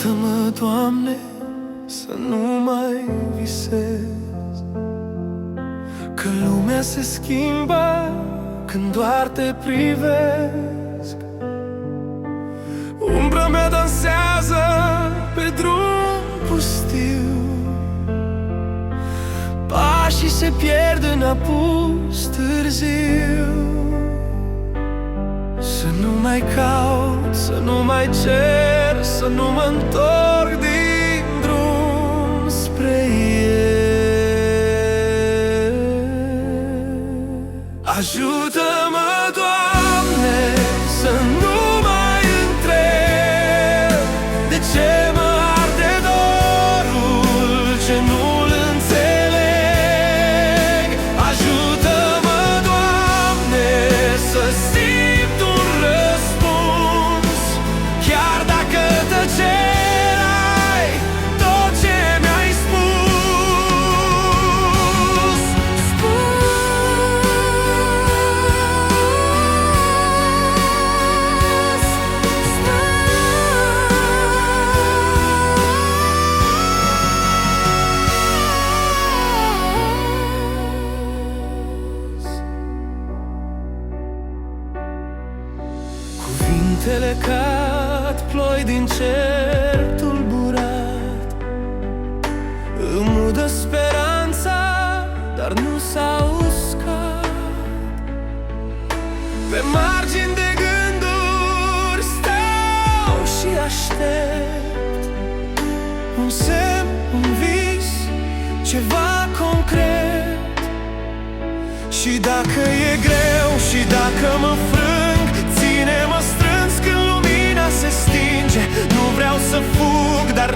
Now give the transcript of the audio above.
Ajută-mă, Doamne, să nu mai visez, că lumea se schimbă când doar te privesc. Umbra mea dansează pe drum pustiu, pașii se pierd în apus târziu. Să nu mai caut, să nu mai cer, să nu mă întorc din drum spre el. Ajută-mă, Doamne, să nu mai întreb de ce mă arde dorul ce nu-l înțeleg. Ajută-mă, Doamne, să simt un răspuns, chiar dacă tăcerai tot ce mi-ai spus. Cuvintele cad ploi din cer tulburat, îmi udă speranța, dar nu s-a uscat. Pe margini de gânduri stau și aștept un semn, un vis, ceva concret. Și dacă e greu și dacă mă frâng, ține-mă strâns când lumina se stinge. Nu vreau să fug, dar